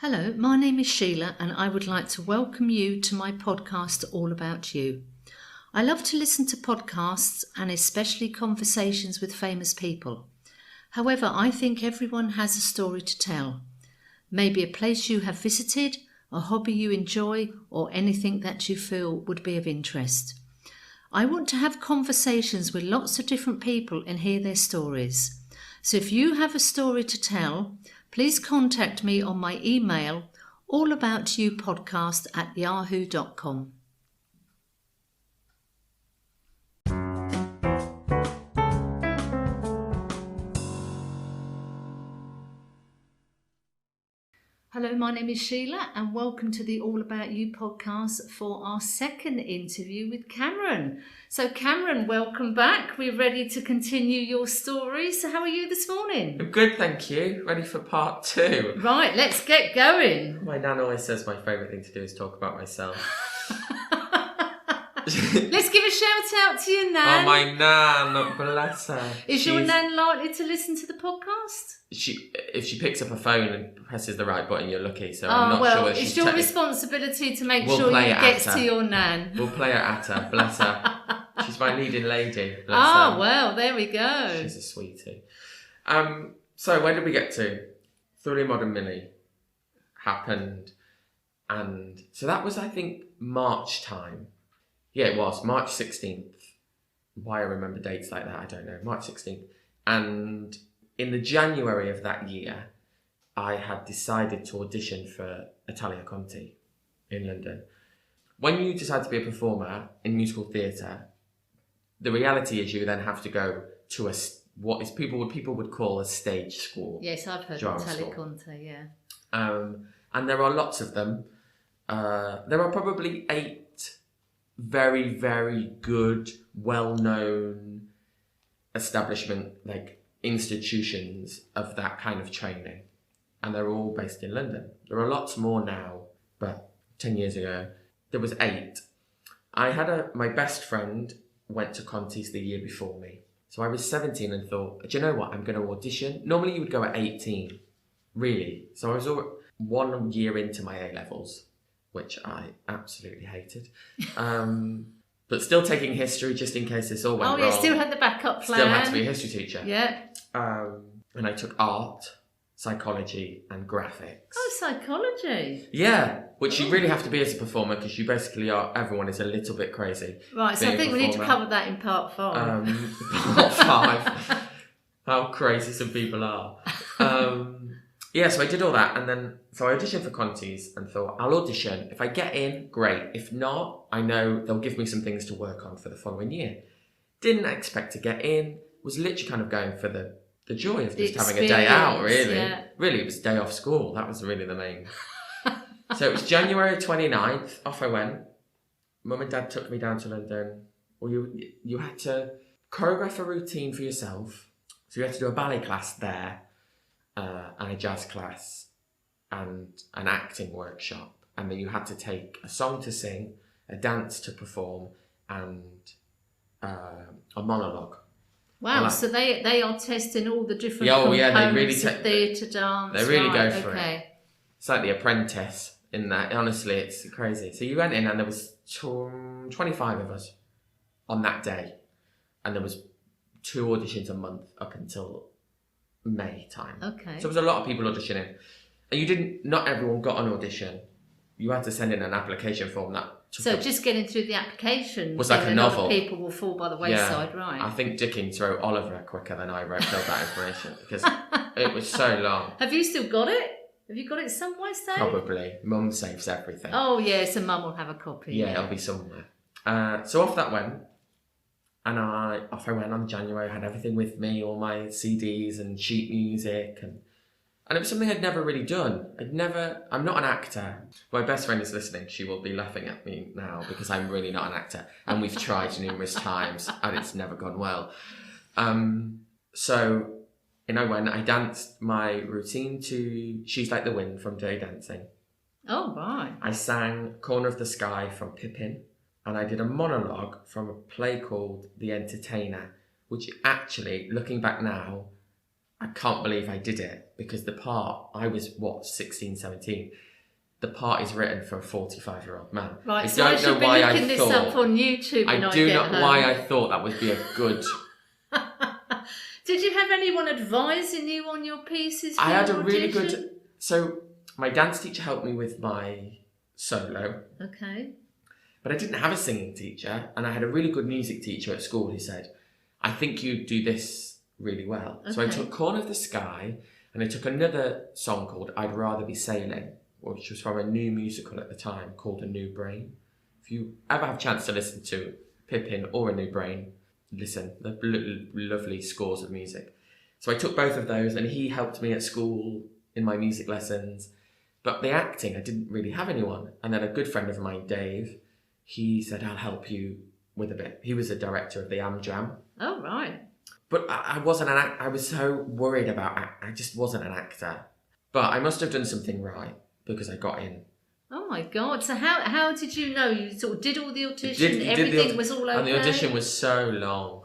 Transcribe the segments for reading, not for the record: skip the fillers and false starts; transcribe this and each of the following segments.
Hello, my name is Sheila and I would like to welcome you to my podcast All About You. I love to listen to podcasts and especially conversations with famous people. However, I think everyone has a story to tell. Maybe a place you have visited, a hobby you enjoy, or anything that you feel would be of interest. I want to have conversations with lots of different people and hear their stories. So if you have a story to tell, please contact me on my email, allaboutyoupodcast@yahoo.com. Hello, my name is Sheila and welcome to the All About You podcast for our second interview with Cameron. So Cameron, welcome back. We're ready to continue your story. So how are you this morning? I'm good, thank you. Ready for part 2. Right, let's get going. My nan always says my favourite thing to do is talk about myself. Let's give a shout out to your nan. Oh, my nan, bless her. Is your nan likely to listen to the podcast? If she picks up her phone and presses the right button, you're lucky. So I'm not sure. It's your responsibility to make We'll sure play it it gets at to her. your nan. We'll play it at her, bless her. She's my leading lady, bless Oh, her. well, there we go. She's a sweetie. So where did we get to? Thoroughly Modern Millie happened. And so that was, I think, March time. Yeah, it was March 16th. Why I remember dates like that, I don't know. March 16th. And in the January of that year, I had decided to audition for Italia Conti in London. When you decide to be a performer in musical theatre, the reality is you then have to go to what people would call a stage school. Yes, I've heard of Drama Italia school. Conti, yeah. And there are lots of them. There are probably 8 very, very good, well-known establishment, like institutions of that kind of training. And they're all based in London. There are lots more now, but 10 years ago, there was 8. I had my best friend went to Conti's the year before me. So I was 17 and thought, do you know what? I'm going to audition. Normally you would go at 18, really. So I was 1 year into my A-levels, which I absolutely hated. But still taking history just in case this all went wrong. Oh, yeah, still had the backup plan. Still had to be a history teacher. Yeah. And I took art, psychology and graphics. Oh, psychology. Yeah, which you really have to be as a performer because you basically are, everyone is a little bit crazy. Right, so I think we need to cover that in part 5. Part 5. How crazy some people are. Yeah, so I did all that and then, so I auditioned for Conti's and thought, I'll audition. If I get in, great. If not, I know they'll give me some things to work on for the following year. Didn't expect to get in, was literally kind of going for the joy of just having a day out, really. Yeah. Really, it was a day off school. That was really the main. So it was January 29th, off I went. Mum and Dad took me down to London. Well, you had to choreograph a routine for yourself. So you had to do a ballet class there. And a jazz class and an acting workshop, and then you had to take a song to sing, a dance to perform, and a monologue. Wow, well, so they are testing all the different components they really of theatre, dance. They really go for it. It's like The Apprentice in that. Honestly, it's crazy. So you went in and there was 25 of us on that day, and there was 2 auditions a month up until May time. Okay. So there was a lot of people auditioning. And not everyone got an audition. You had to send in an application form that took just getting through the application was like a novel. People will fall by the wayside, right? I think Dickens wrote Oliver quicker than I wrote that information because it was so long. Have you still got it? Have you got it somewhere saved? Probably. Mum saves everything. Oh yeah, so Mum will have a copy. Yeah, it'll be somewhere. So off that went. And off I went on January. I had everything with me, all my CDs and sheet music, and it was something I'd never really done. I'm not an actor. My best friend is listening. She will be laughing at me now because I'm really not an actor, and we've tried numerous times, and it's never gone well. So in I went. I danced my routine to "She's Like the Wind" from Dirty Dancing. Oh right. I sang "Corner of the Sky" from Pippin. And I did a monologue from a play called The Entertainer, which actually, looking back now, I can't believe I did it, because the part, I was, 16, 17. The part is written for a 45-year-old man. Right, I so I don't know should be why looking I this thought, up on YouTube when I do get not home. why I thought that would be a good... Did you have anyone advising you on your pieces for I had a your really audition? good... So, my dance teacher helped me with my solo. Okay. But I didn't have a singing teacher, and I had a really good music teacher at school who said, I think you do this really well. Okay. So I took Corner of the Sky, and I took another song called I'd Rather Be Sailing, which was from a new musical at the time called A New Brain. If you ever have a chance to listen to Pippin or A New Brain, listen, they're lovely scores of music. So I took both of those, and he helped me at school in my music lessons. But the acting, I didn't really have anyone. And then a good friend of mine, Dave, he said, I'll help you with a bit. He was a director of the Jam. Oh, right. But I wasn't an actor. I was so worried about I just wasn't an actor. But I must have done something right, because I got in. Oh my God. So how did you know? You sort of did all the audition, everything was all okay? And the audition was so long.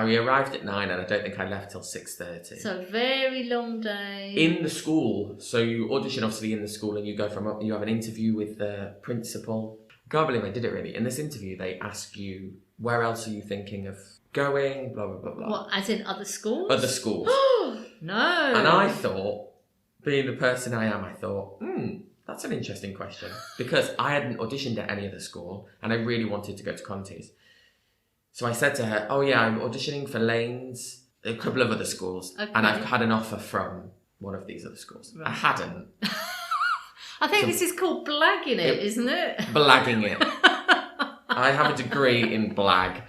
We arrived at 9, and I don't think I left till 6:30. So very long day. In the school. So you audition obviously in the school, and you have an interview with the principal. I can't believe I did it really. In this interview, they ask you, where else are you thinking of going? Blah, blah, blah, blah. What, as in other schools? Other schools. No. And I thought, being the person I am, I thought, that's an interesting question. Because I hadn't auditioned at any other school, and I really wanted to go to Conti's. So I said to her, oh yeah, I'm auditioning for Lanes, a couple of other schools, okay. and I've had an offer from one of these other schools. Right. I hadn't. I think this is called blagging it, isn't it? Blagging it. I have a degree in blag.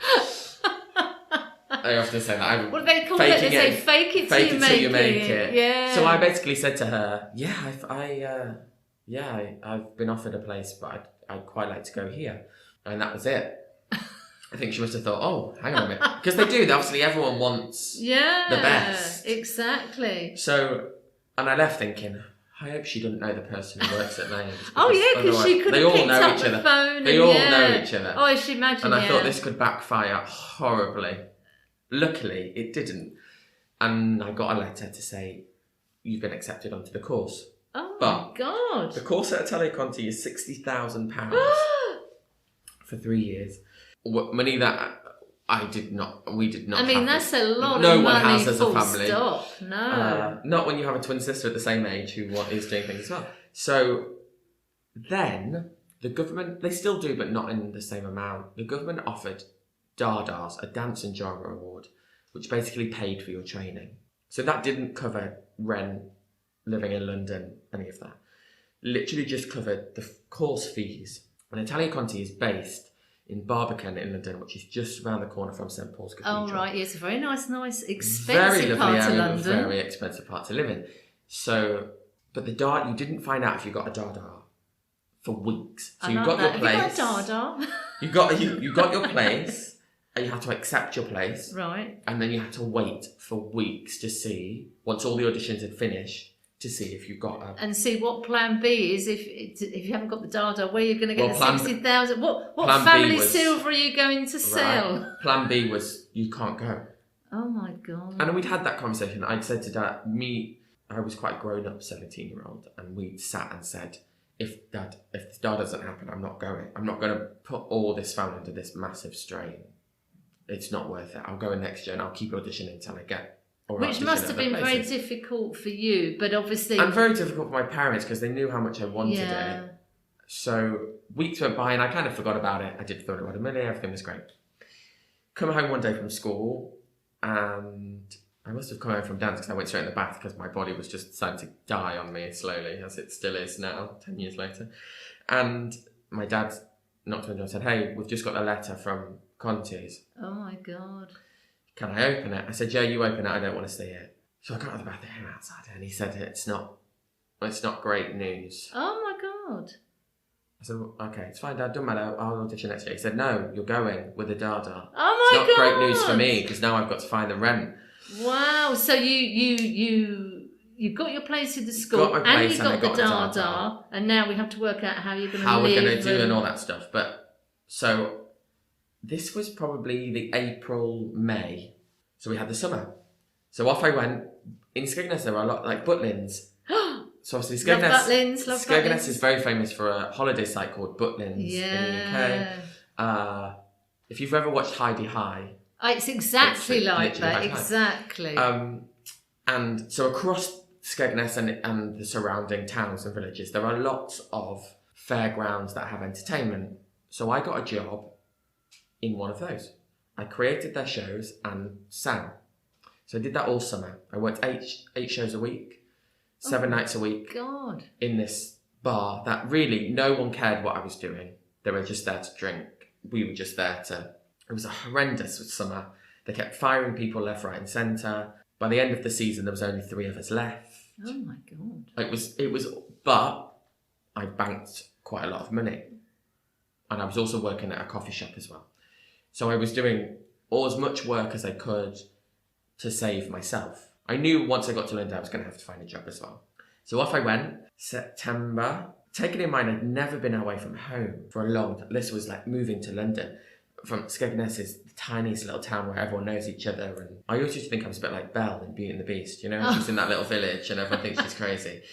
I often say that. What do they call it? They say fake it till you make it. Yeah. So I basically said to her, I've been offered a place, but I'd quite like to go here. And that was it. I think she must have thought, oh, hang on a minute. Because they do. Obviously, everyone wants the best. Exactly. So, and I left thinking, I hope she doesn't know the person who works at Lanes. Oh, yeah, because she could have picked up the phone. They all know each other. Oh, I should imagine, And I thought this could backfire horribly. Luckily, it didn't. And I got a letter to say, you've been accepted onto the course. Oh, my God. The course at Atelier Conti is £60,000 for 3 years. Money that we did not I mean, have. that's a lot no of one money, has as a family. Stop. No. Not when you have a twin sister at the same age who is doing things as well. So then the government, they still do, but not in the same amount. The government offered Dardas, a dance and drama award, which basically paid for your training. So that didn't cover rent, living in London, any of that. Literally just covered the course fees. And Atelier Conti is based in Barbican in London, which is just around the corner from St Paul's Cathedral. Oh, right, yes, a very nice, expensive very part of area, London. Very expensive part to live in. So, but the Dard, you didn't find out if you got a Dada for weeks. So you got your place. Have you got a Dada? You got your place, and you had to accept your place. Right. And then you had to wait for weeks to see, once all the auditions had finished, to see if you got a... And see what plan B is if you haven't got the Dada, where you're going to get the 60,000. What family silver are you going to sell? Right. Plan B was, you can't go. Oh my God. And we'd had that conversation. I'd said to Dad, I was quite a grown-up 17-year-old, and we'd sat and said, if this Dad doesn't happen, I'm not going. I'm not going to put all this family under this massive strain. It's not worth it. I'll go in next year and I'll keep auditioning until I get... Which must have been very difficult for you, but obviously... And very difficult for my parents, because they knew how much I wanted it. So weeks went by and I kind of forgot about it. I did thought about a million, everything was great. Come home one day from school, and I must have come home from dance because I went straight in the bath because my body was just starting to die on me slowly, as it still is now, 10 years later. And my dad knocked on the door and said, hey, we've just got a letter from Conti's. Oh my God. Can I open it? I said, yeah, you open it, I don't want to see it. So I got out of the bath and came outside, and he said, it's not great news. Oh my God. I said, well, okay, it's fine, Dad, doesn't matter, I'll audition next year. He said, no, you're going with a Dada. Oh my God. It's not great news for me, because now I've got to find the rent. Wow, so you got your place in the school, and you got the Dada, and now we have to work out how you're going to live. How we're going to do and all that stuff. But, so... This was probably the April, May. So we had the summer. So off I went. In Skegness, there are a lot, like Butlins. So obviously Love Skegness Butlins. is very famous for a holiday site called Butlins in the UK. If you've ever watched Heidi High, it's exactly like that. Heidi Exactly. High. And so across Skegness and the surrounding towns and villages, there are lots of fairgrounds that have entertainment. So I got a job in one of those. I created their shows and sang. So I did that all summer. I worked eight shows a week, 7 nights a week. God. In this bar that really no one cared what I was doing. They were just there to drink. We were just there to... It was a horrendous summer. They kept firing people left, right and centre. By the end of the season, there was only 3 of us left. Oh my God. It was, but I banked quite a lot of money. And I was also working at a coffee shop as well. So I was doing as much work as I could to save myself. I knew once I got to London, I was going to have to find a job as well. So off I went, September. Taking in mind, I'd never been away from home for a long time. This was like moving to London. From Skegness is the tiniest little town where everyone knows each other. And I always used to think I was a bit like Belle in Beauty and the Beast, you know? She's in that little village and everyone thinks she's crazy.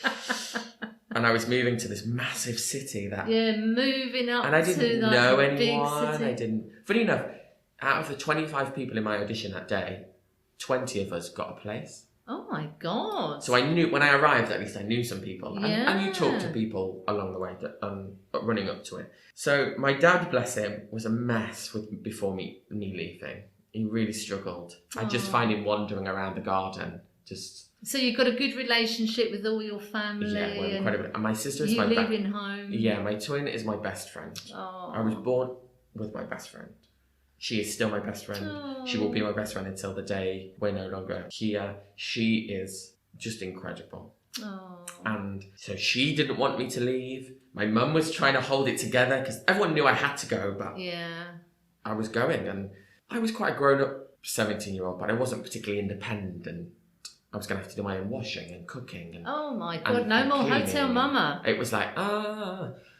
And I was moving to this massive city that... Yeah, moving up to... And I didn't know anyone. Big city. Funny enough, out of the 25 people in my audition that day, 20 of us got a place. Oh my God. So I knew, when I arrived, at least I knew some people. Yeah. And you talk to people along the way, running up to it. So my dad, bless him, was a mess before me leaving. He really struggled. I just find him wandering around the garden, just... So you've got a good relationship with all your family? Yeah, well, incredible. And my sister is you my... leaving home? Yeah, my twin is my best friend. Oh. I was born with my best friend. She is still my best friend. Oh. She will be my best friend until the day we're no longer here. She is just incredible. Oh. And so she didn't want me to leave. My mum was trying to hold it together because everyone knew I had to go, but yeah, I was going. And I was quite a grown-up 17-year-old, but I wasn't particularly independent. I was going to have to do my own washing and cooking. And, oh my God, no more cleaning. hotel mama. It was like,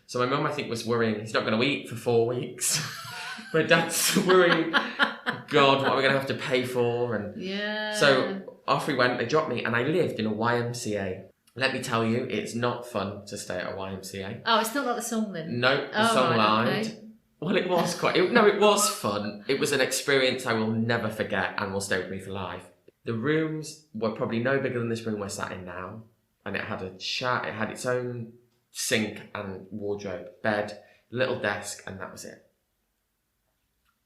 So my mum, I think, was worrying, he's not going to eat for 4 weeks. My dad's worrying, God, what are we going to have to pay for? And yeah. So off we went, they dropped me, and I lived in a YMCA. Let me tell you, it's not fun to stay at a YMCA. Oh, it's not like the song then? No, the song lied. Okay. Well, it was it was fun. It was an experience I will never forget and will stay with me for life. The rooms were probably no bigger than this room we're sat in now. And it had it had its own sink and wardrobe, bed, little desk, and that was it.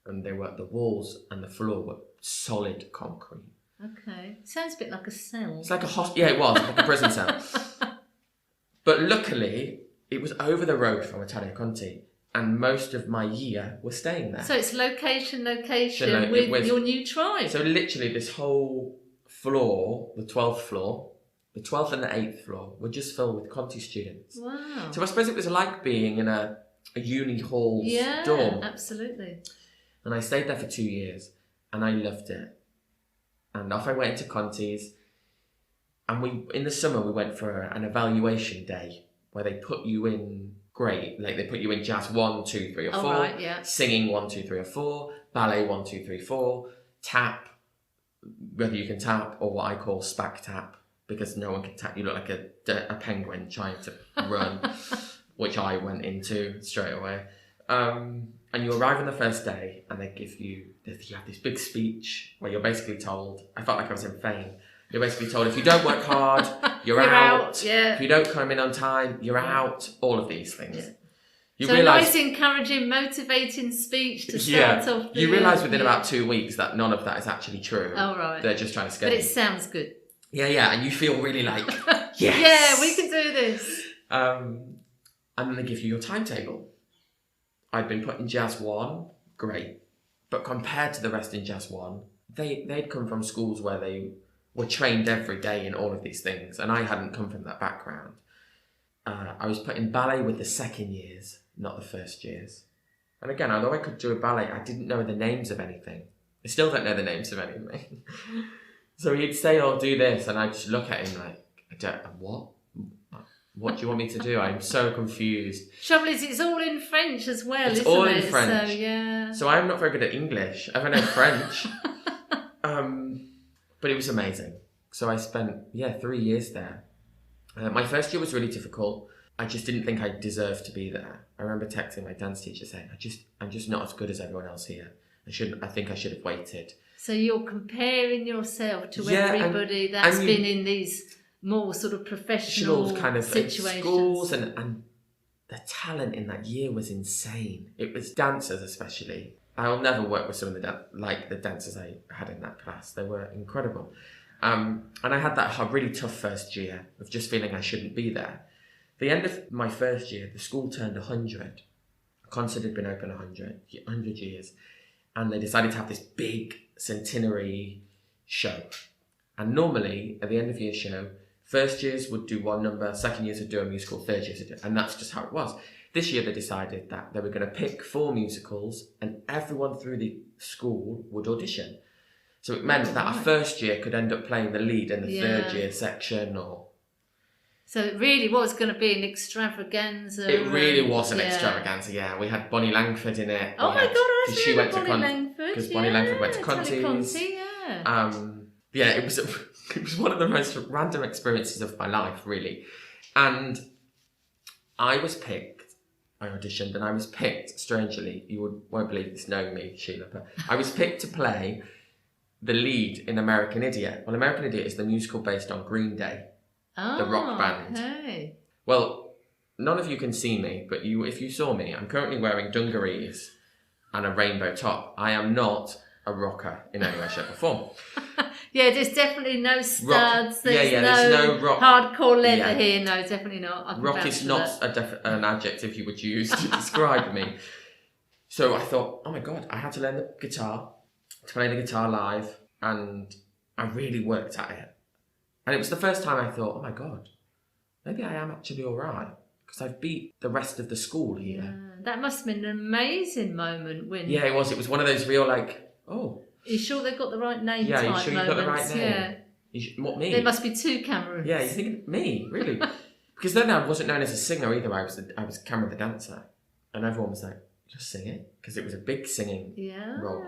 And the walls and the floor were solid concrete. Okay. Sounds a bit like a cell. It's like it was like a prison cell. But luckily, it was over the road from Italia Conti, and most of my year was staying there. So it's location with your new tribe. So literally, this whole floor, the 12th floor, the 12th and the 8th floor, were just filled with Conti students. Wow. So I suppose it was like being in a uni hall dorm. Yeah, absolutely. And I stayed there for 2 years, and I loved it. And off I went into Conti's, and in the summer we went for an evaluation day where they put you in they put you in jazz 1, 2, 3 or 4, right, yeah. Singing 1, 2, 3 or 4, ballet 1, 2, 3, 4, tap, whether you can tap or what I call spack tap, because no one can tap. You look like a penguin trying to run, which I went into straight away. And you arrive on the first day, and you have this big speech where you're basically told, I felt like I was in Fame. You're basically told, if you don't work hard, you're out. Yeah. If you don't come in on time, you're out. All of these things. Yeah. So a nice, encouraging, motivating speech to start off. You realise within about 2 weeks that none of that is actually true. Oh, right. They're just trying to scare you. But it sounds good. Yeah, and you feel really like, yes! Yeah, we can do this. And then they give you your timetable. I'd been put in Jazz 1, great. But compared to the rest in Jazz 1, they'd come from schools where they were trained every day in all of these things, and I hadn't come from that background. I was put in ballet with the second years, not the first years. And again, although I could do a ballet, I didn't know the names of anything. I still don't know the names of anything. So he'd say, "Oh, do this," and I'd just look at him like, what? What do you want me to do? I'm so confused. Trouble is, it's all in French as well, it's isn't it? all in French. So, yeah. So I'm not very good at English. I don't know French. But it was amazing. So I spent 3 years there. My first year was really difficult. I just didn't think I deserved to be there. I remember texting my dance teacher saying, I'm just not as good as everyone else here. I think I should have waited. So you're comparing yourself to everybody that's been in these more sort of professional kind of situations. Schools, and the talent in that year was insane. It was dancers especially. I'll never work with some of the dancers I had in that class. They were incredible. And I had that really tough first year of just feeling I shouldn't be there. The end of my first year, the school turned 100. The concert had been open 100 years. And they decided to have this big centenary show. And normally, at the end of year show, first years would do one number, second years would do a musical, third years would do, and that's just how it was. This year they decided that they were going to pick 4 musicals and everyone through the school would audition. So it meant that our first year could end up playing the lead in the third year section or... So it really was going to be an extravaganza. It really was an extravaganza, yeah. We had Bonnie Langford in it. Oh my God, I was she went to Bonnie Langford. Because Bonnie Langford went to Conti's. It was one of the most random experiences of my life, really. And I auditioned and I was picked, strangely, you won't believe this knowing me, Sheila, but I was picked to play the lead in American Idiot. Well, American Idiot is the musical based on Green Day, the rock band. Okay. Well, none of you can see me, but if you saw me, I'm currently wearing dungarees and a rainbow top. I am not a rocker in any way, shape or form. Yeah, there's definitely no studs. There's no rock. Hardcore leather here. No, definitely not. Rock is not an adjective you would use to describe me. So I thought, oh my God, I had to learn the guitar, to play the guitar live, and I really worked at it. And it was the first time I thought, oh my God, maybe I am actually all right, because I've beat the rest of the school here. Yeah, that must have been an amazing moment when... Yeah, it was. It was one of those real, oh... Are you sure they've got the right name type moments? Yeah, you sure you've got the right name? Yeah. What, me? There must be 2 Camerons. Yeah, you think me, really? Because then I wasn't known as a singer either. I was Cameron the dancer. And everyone was like, just sing it. Because it was a big singing role.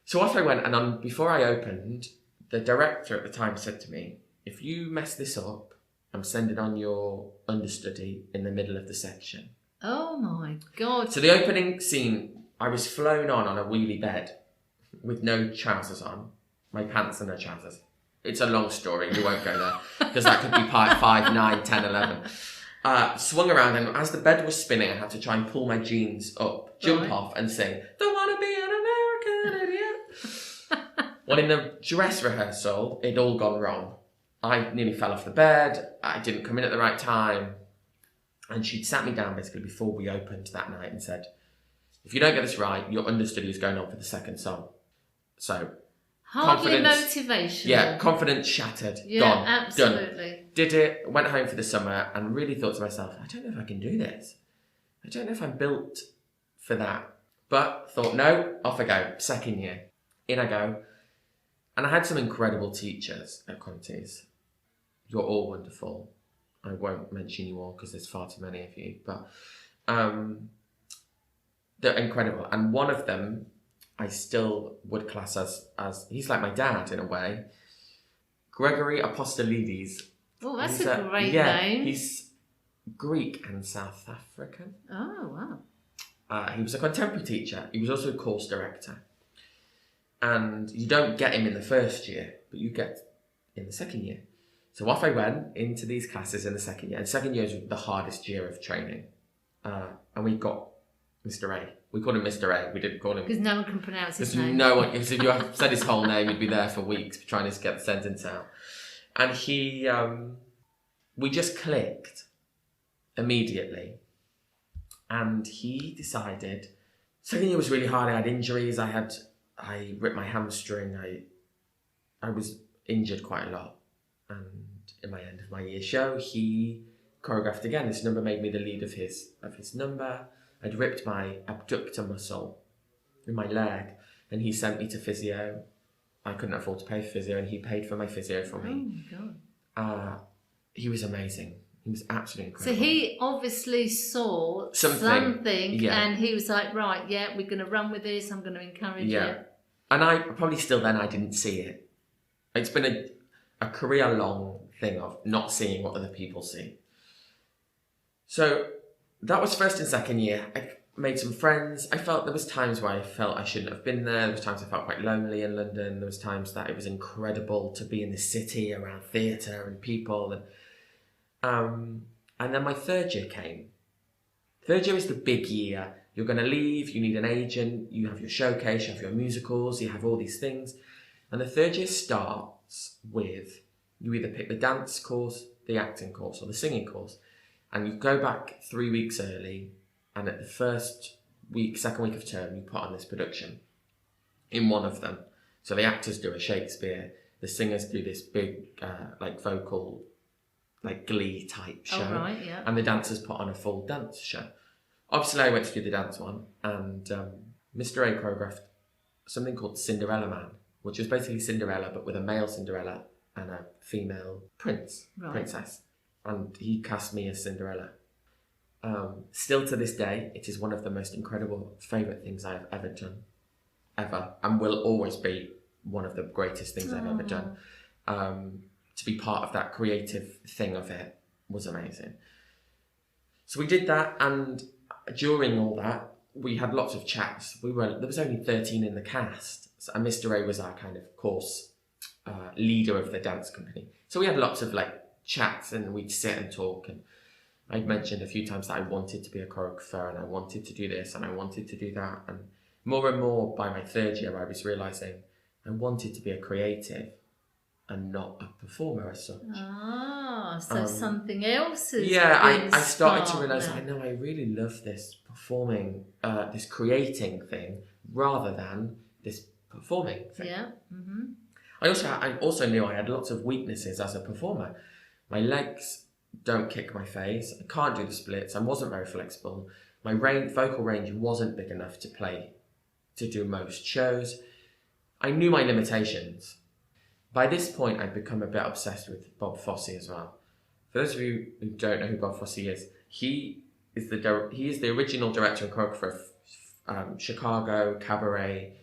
So off I went, and before I opened, the director at the time said to me, if you mess this up, I'm sending on your understudy in the middle of the section. Oh my God. So the opening scene, I was flown on a wheelie bed with no trousers on, my pants and no trousers. It's a long story, we won't go there, because that could be part 5, 9, 10, 11. Swung around, and as the bed was spinning, I had to try and pull my jeans up, jump off and sing, don't want to be an American idiot. Well, in the dress rehearsal, it'd all gone wrong. I nearly fell off the bed, I didn't come in at the right time, and she'd sat me down basically before we opened that night and said, if you don't get this right, your understudy is going on for the second song. So, hardly motivation. Yeah, confidence shattered. Yeah, gone. Absolutely. Done. Did it, went home for the summer and really thought to myself, I don't know if I can do this. I don't know if I'm built for that. But thought, no, off I go. Second year. In I go. And I had some incredible teachers at Conti's. You're all wonderful. I won't mention you all because there's far too many of you. But they're incredible. And one of them, I still would class as he's like my dad in a way. Gregory Apostolides. Oh, that's a great name. He's Greek and South African. Oh, wow. He was a contemporary teacher. He was also a course director. And you don't get him in the first year, but you get in the second year. So off I went into these classes in the second year. And second year is the hardest year of training. And we got Mr. A. We called him Mr. A. We didn't call him... Because no one can pronounce his name. Because if you said his whole name, you'd be there for weeks trying to get the sentence out. And he... we just clicked immediately. And he decided... Second year was really hard. I had injuries. I ripped my hamstring. I was injured quite a lot. And in my end of my year show, he choreographed again. This number made me the lead of his number. I'd ripped my abductor muscle in my leg, and he sent me to physio. I couldn't afford to pay for physio, and he paid for my physio for me. Oh my God. He was amazing. He was absolutely incredible. So he obviously saw something and he was like, right, we're going to run with this. I'm going to encourage it. And I probably still then I didn't see it. It's been a career-long thing of not seeing what other people see. So that was first and second year. I made some friends. I felt there was times where I felt I shouldn't have been there. There was times I felt quite lonely in London. There was times that it was incredible to be in the city around theatre and people. And then my third year came. Third year is the big year. You're going to leave, you need an agent, you have your showcase, you have your musicals, you have all these things. And the third year starts with, you either pick the dance course, the acting course, or the singing course. And you go back 3 weeks early, and at the first week, second week of term, you put on this production in one of them. So the actors do a Shakespeare, the singers do this big, vocal, glee type show. Oh, right, yeah. And the dancers put on a full dance show. Obviously, I went to do the dance one, and Mr. A choreographed something called Cinderella Man, which was basically Cinderella, but with a male Cinderella and a female princess. And he cast me as Cinderella. Still to this day, it is one of the most incredible, favourite things I have ever done, ever, and will always be one of the greatest things I've ever done. To be part of that creative thing of it was amazing. So we did that, and during all that, we had lots of chats. There was only 13 in the cast, and Mr. A was our kind of course leader of the dance company. So we had lots of chats, and we'd sit and talk. And I'd mentioned a few times that I wanted to be a choreographer, and I wanted to do this, and I wanted to do that. And more by my third year, I was realising I wanted to be a creative and not a performer as such. So something else is I started to realise, I know I really love this performing, this creating thing, rather than this performing thing. Yeah. Mm-hmm. I also knew I had lots of weaknesses as a performer. My legs don't kick my face. I can't do the splits. I wasn't very flexible. My vocal range wasn't big enough to do most shows. I knew my limitations. By this point, I'd become a bit obsessed with Bob Fosse as well. For those of you who don't know who Bob Fosse is, he is the original director and choreographer of Chicago, Cabaret,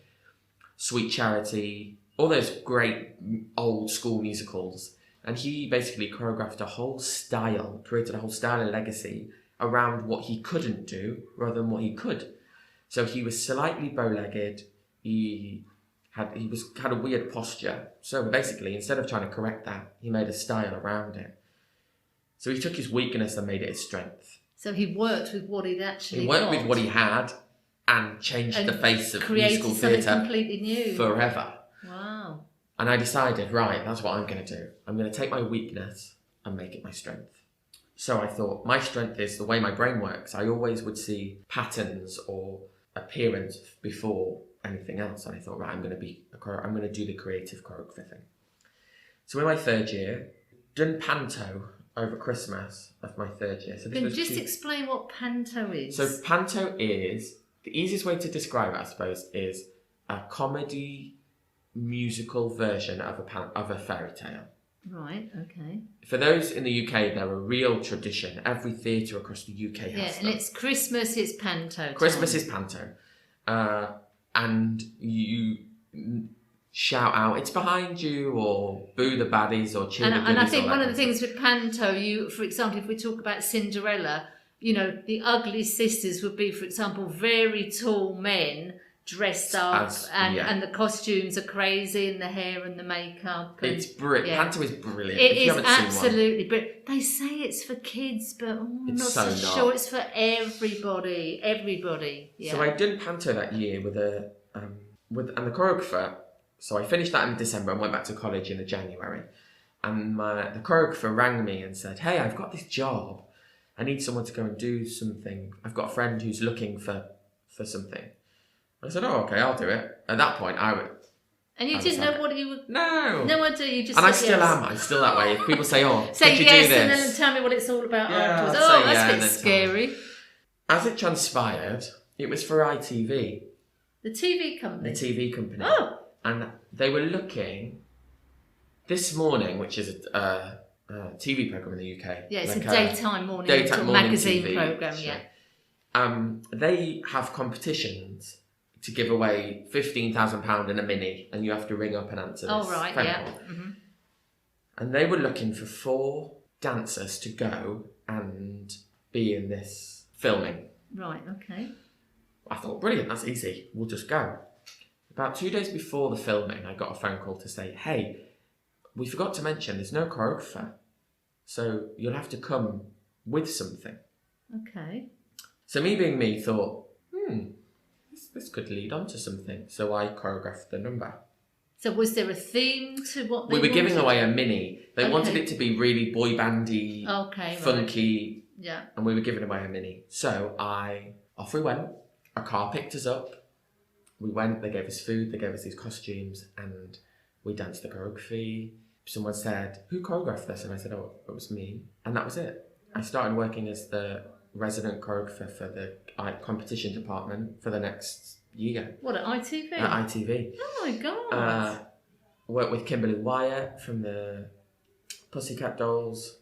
Sweet Charity, all those great old school musicals. And he basically choreographed a whole style, created a whole style and legacy around what he couldn't do rather than what he could. So he was slightly bow-legged. He had a weird posture. So basically, instead of trying to correct that, he made a style around it. So he took his weakness and made it his strength. So he worked with what he'd actually got. He worked with what he had and changed the face of musical theatre completely new forever. Wow. And I decided, right, that's what I'm going to do. I'm going to take my weakness and make it my strength. So I thought, my strength is the way my brain works. I always would see patterns or appearance before anything else. And I thought, right, I'm going to do the creative choreography thing. So in my third year, done Panto over Christmas of my third year. So Can you just explain what Panto is? So Panto is, the easiest way to describe it, I suppose, is a comedy musical version of a fairy tale. Right, okay. For those in the UK, they're a real tradition. Every theatre across the UK has them. And it's Christmas, it's Panto. Christmas is Panto. And you shout out, it's behind you, or boo the baddies, or cheer the goodies. And I think one of the things with Panto, for example, if we talk about Cinderella, the ugly sisters would be, for example, very tall men dressed up, and the costumes are crazy, and the hair and the makeup. It's brilliant. Yeah. Panto is brilliant. It is absolutely brilliant. They say it's for kids, but I'm not so sure it's for everybody. Yeah. So I did Panto that year with the choreographer. So I finished that in December and went back to college in January. And the choreographer rang me and said, "Hey, I've got this job. I need someone to go and do something. I've got a friend who's looking for something." I said, "Oh, okay, I'll do it." At that point, I would. And you didn't know what you would. No. No idea. You just. And I still am. I'm still that way. If people say, "Oh, say could you yes," do this? and then tell me what it's all about afterwards. I'll say that's a bit scary. As it transpired, it was for ITV. The TV company. The TV company. Oh. And they were looking This Morning, which is a TV program in the UK. Yeah, it's a daytime morning TV magazine TV program. show. Yeah. They have competitions to give away £15,000 in a mini, and you have to ring up and answer this phone call. Mm-hmm. And they were looking for 4 dancers to go and be in this filming. Right, okay. I thought, brilliant, that's easy. We'll just go. About 2 days before the filming, I got a phone call to say, hey, we forgot to mention there's no choreographer, so you'll have to come with something. Okay. So me being me thought, this could lead on to something. So I choreographed the number. So was there a theme to what they We were wanted? giving away a mini. They wanted it to be really boy bandy, funky, right. Yeah. and we were giving away a mini. So off we went. A car picked us up. We went, they gave us food, they gave us these costumes, and we danced the choreography. Someone said, who choreographed this? And I said, oh, it was me. And that was it. I started working as the resident choreographer for the competition department for the next year. What, at ITV? At ITV. Oh my God. Worked with Kimberly Wyatt from the Pussycat Dolls.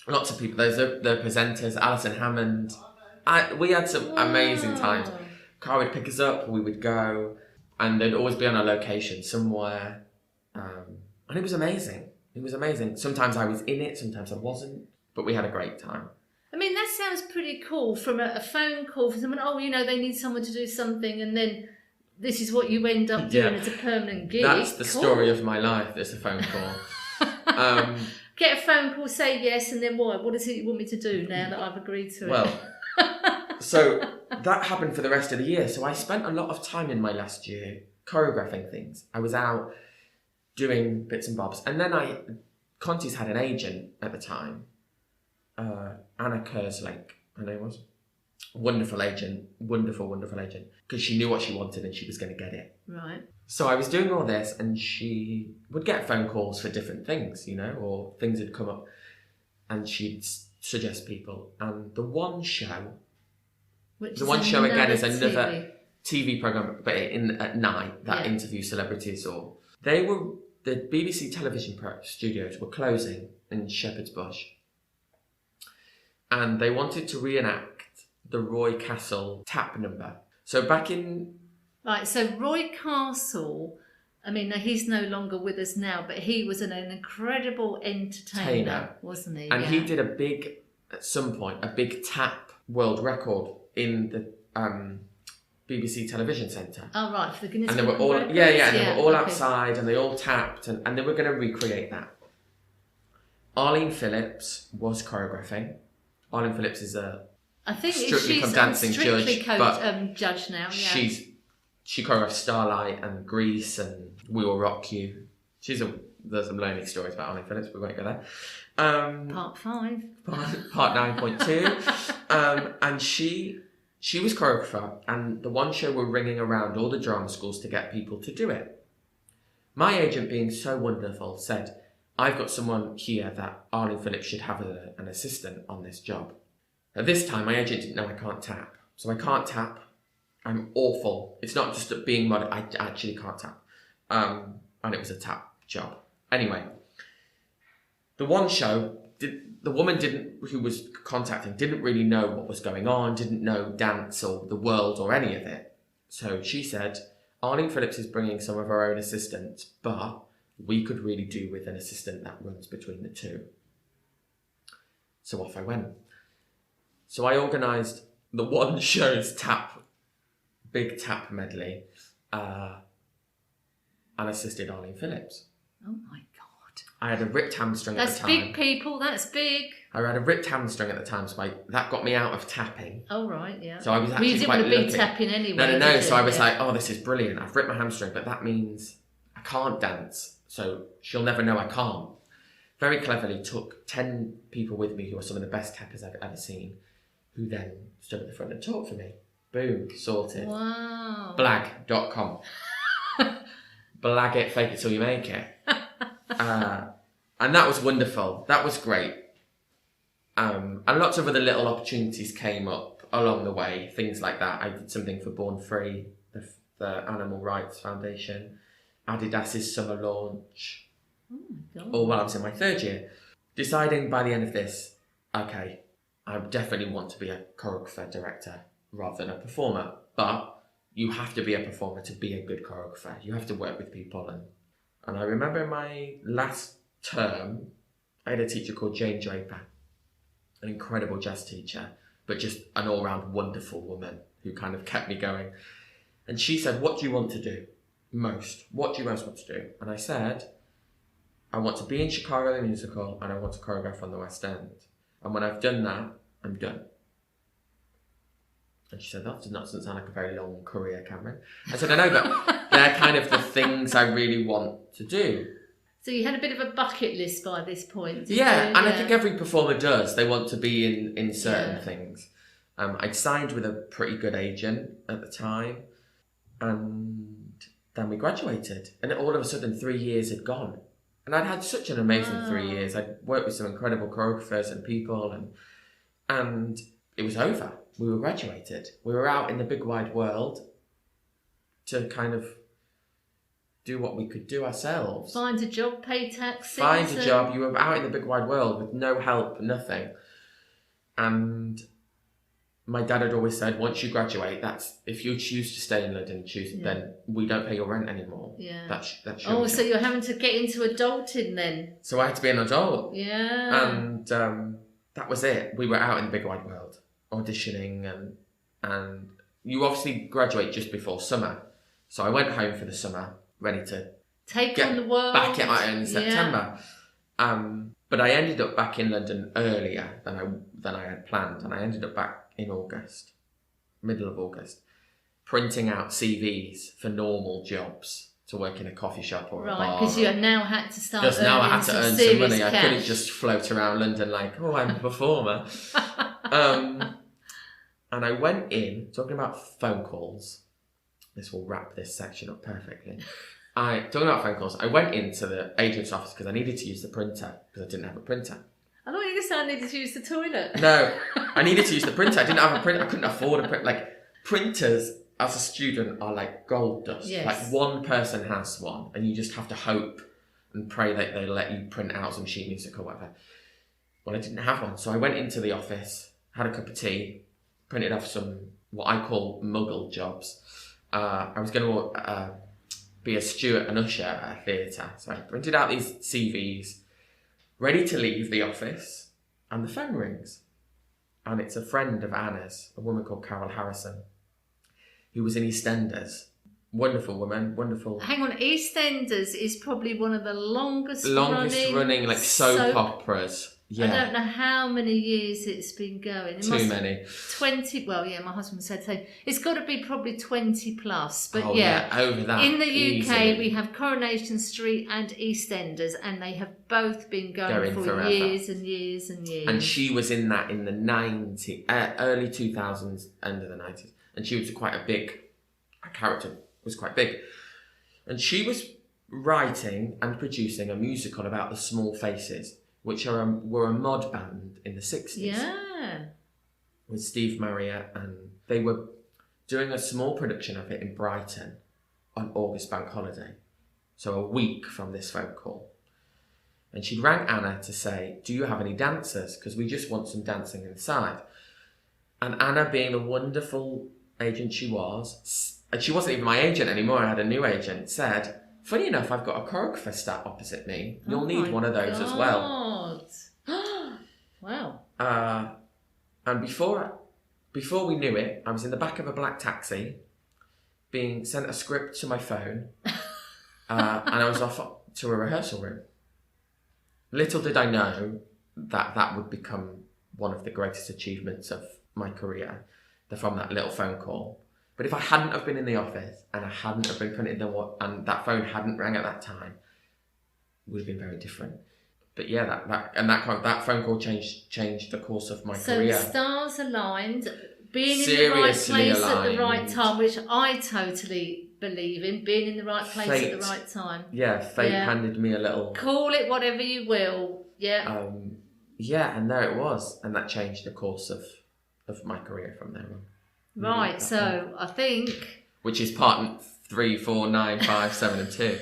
Lots of people. There's the presenters, Alison Hammond. We had some amazing times. Car would pick us up, we would go, and they'd always be on a location somewhere. And it was amazing. It was amazing. Sometimes I was in it, sometimes I wasn't, but we had a great time. I mean, that sounds pretty cool, from a phone call from someone, they need someone to do something, and then this is what you end up doing as a permanent gig. That's the story of my life, it's a phone call. Get a phone call, say yes, and then what? What is it you want me to do now that I've agreed to it? Well, so that happened for the rest of the year. So I spent a lot of time in my last year choreographing things. I was out doing bits and bobs. And then Conti's had an agent at the time, Anna Kerslake, her name was. Wonderful agent, wonderful agent. Because she knew what she wanted and she was going to get it. Right. So I was doing all this and she would get phone calls for different things, or things had come up and she'd suggest people. And the one show again is another TV program, but at night that interviews celebrities. Or the BBC television studios were closing in Shepherd's Bush, and they wanted to reenact the Roy Castle tap number. So back in so Roy Castle, I mean, he's no longer with us now, but he was an incredible entertainer, wasn't he? And he did at some point a big tap world record in the BBC television centre. Oh, right, for the Guinness and they were all Records? and they were all outside and they all tapped and they were going to recreate that. Arlene Phillips was choreographing. Arlene Phillips is I think Strictly Come Dancing judge, but judge now. Yeah. She choreographed Starlight and Grease and We Will Rock You. There's some lonely stories about Arlene Phillips, we won't go there. Part 5. Part 9.2. And she was choreographer, and the one show were ringing around all the drama schools to get people to do it. My agent, being so wonderful, said, I've got someone here that Arlene Phillips should have as an assistant on this job. At this time, my agent didn't know I can't tap. So I can't tap. I'm awful. It's not just being modern, I actually can't tap. And it was a tap job. Anyway, the one show, the woman who was contacting didn't really know what was going on, didn't know dance or the world or any of it. So she said, Arlene Phillips is bringing some of her own assistants, but we could really do with an assistant that runs between the two. So off I went. So I organised the one show's big tap medley, and assisted Arlene Phillips. Oh my God. I had a ripped hamstring at the time. That's big, people, that's big. I had a ripped hamstring at the time, so that got me out of tapping. Oh, right, yeah. So I was actually you didn't want to be tapping anyway. No. So I was like, oh, this is brilliant. I've ripped my hamstring, but that means I can't dance. So she'll never know I can't. Very cleverly took 10 people with me who are some of the best tappers I've ever seen, who then stood at the front and talked for me. Boom, sorted. Wow. Blag.com. Blag it, fake it till you make it. And that was wonderful. That was great. And lots of other little opportunities came up along the way, things like that. I did something for Born Free, the Animal Rights Foundation, Adidas's summer launch, all while I was in my third year. Deciding by the end of this, okay, I definitely want to be a choreographer director rather than a performer. But you have to be a performer to be a good choreographer. You have to work with people. And I remember in my last term, I had a teacher called Jane Draper, an incredible jazz teacher, but just an all-round wonderful woman who kind of kept me going. And she said, what do you want to do most? What do you most want to do? And I said, I want to be in Chicago the musical and I want to choreograph on the West End. And when I've done that, I'm done. And she said, that doesn't sound like a very long career, Cameron. I said, I know, but they're kind of the things I really want to do. So you had a bit of a bucket list by this point, didn't Yeah, you? and I think every performer does. They want to be in certain Yeah. things. I'd signed with a pretty good agent at the time, and then we graduated. And all of a sudden, 3 years had gone. And I'd had such an amazing 3 years. I'd worked with some incredible choreographers and people, and it was over. We were graduated. We were out in the big wide world to kind of do what we could do ourselves. Find a job, pay taxes. Find a job. You were out in the big wide world with no help, nothing. And my dad had always said, once you graduate, that's if you choose to stay in London, then we don't pay your rent anymore. Yeah. That's your so job. you're having to get into adulting then. So I had to be an adult. Yeah. And that was it. We were out in the big wide world, auditioning, and you obviously graduate just before summer. So I went home for the summer, ready to Take get on the world. back in September. But I ended up back in London earlier than I had planned, and I ended up back in August, middle of August, printing out CVs for normal jobs to work in a coffee shop or a bar. Right, because you now had to start Because now I had to earn some money. Cash. I couldn't just float around London like, oh, I'm a performer. And I went in, talking about phone calls. This will wrap this section up perfectly. Talking about phone calls, I went into the agent's office because I needed to use the printer because I didn't have a printer. I thought you were going to say I needed to use the toilet. No, I needed to use the printer. I didn't have a printer. I couldn't afford a print. Like, printers as a student are like gold dust. Yes. Like, one person has one and you just have to hope and pray that they let you print out some sheet music or whatever. Well, I didn't have one. So I went into the office, had a cup of tea, printed off some, what I call muggle jobs. I was going to be a steward and usher at a theatre. So I printed out these CVs, ready to leave the office, and the phone rings. And it's a friend of Anna's, a woman called Carol Harrison, who was in Eastenders. Wonderful woman, wonderful. Hang on, Eastenders is probably one of the longest running like soap operas. Yeah. I don't know how many years it's been going. Too many. 20, well, yeah, my husband said so. It's got to be probably 20 plus. But over that. In the UK, easily. we have Coronation Street and Eastenders, and they have both been going for forever. years and years and years. And she was in that in the early 2000s, end of the 90s. And she was her character was quite big. And she was writing and producing a musical about the Small Faces, which were a mod band in the 60s. Yeah. With Steve Marriott, and they were doing a small production of it in Brighton on August Bank Holiday. So a week from this phone call. And she rang Anna to say, do you have any dancers? Because we just want some dancing inside. And Anna, being the wonderful agent she was, and she wasn't even my agent anymore, I had a new agent, said, funny enough, I've got a choreographer sat opposite me. You'll need one of those as well. Wow. And before we knew it, I was in the back of a black taxi, being sent a script to my phone, and I was off to a rehearsal room. Little did I know that would become one of the greatest achievements of my career, from that little phone call. But if I hadn't have been in the office and I hadn't have been printed and that phone hadn't rang at that time, it would have been very different. But yeah, that phone call changed the course of my career. So the stars aligned, being in Seriously the right place aligned. at the right time, which I totally believe in, being in the right place Fate. at the right time. Yeah, fate handed me a little... Call it whatever you will, yeah. And there it was. And that changed the course of my career from there on. Right, so I think... Which is part 3, 4, 9, 5, 7 and 2.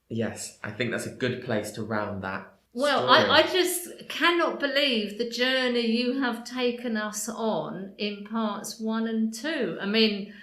Yes, I think that's a good place to round that Well, story. I just cannot believe the journey you have taken us on in parts 1 and 2. I mean,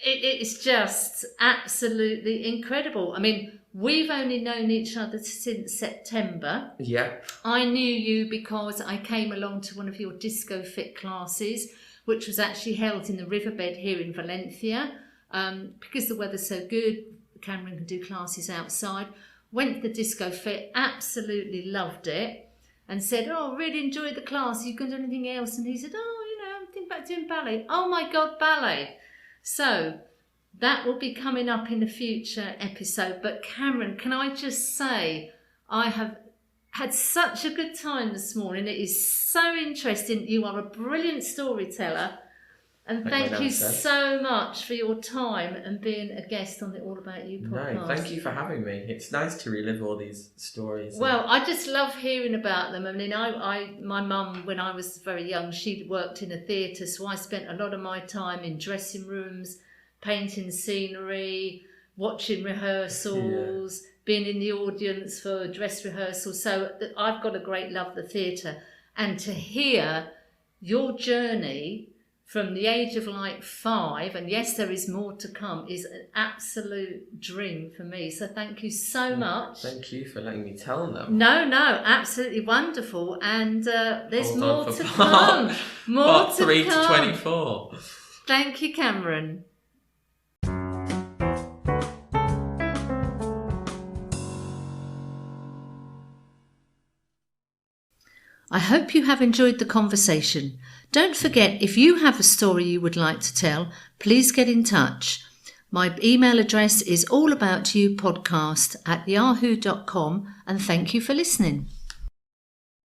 it's just absolutely incredible. I mean, we've only known each other since September. Yeah. I knew you because I came along to one of your disco fit classes, which was actually held in the riverbed here in Valencia. Because the weather's so good, Cameron can do classes outside. Went to the disco fit, absolutely loved it, and said, "Oh, really enjoyed the class. You can do anything else?" And he said, "Oh, I'm thinking about doing ballet." Oh my God, ballet! So that will be coming up in a future episode. But Cameron, can I just say, I have had such a good time this morning. It is so interesting. You are a brilliant storyteller. And thank you so much for your time and being a guest on the All About You podcast. No, thank you for having me. It's nice to relive all these stories. Well, I just love hearing about them. I mean, my mum, when I was very young, she worked in a theatre, so I spent a lot of my time in dressing rooms, painting scenery, watching rehearsals, being in the audience for dress rehearsals. So I've got a great love for the theatre. And to hear your journey from the age of like 5, and yes, there is more to come, is an absolute dream for me. So thank you so much. Thank you for letting me tell them. No, absolutely wonderful. And there's Hold more on to for come. More part to 3 come. to 24. Thank you, Cameron. I hope you have enjoyed the conversation. Don't forget, if you have a story you would like to tell, please get in touch. My email address is allaboutyoupodcast@yahoo.com, and thank you for listening.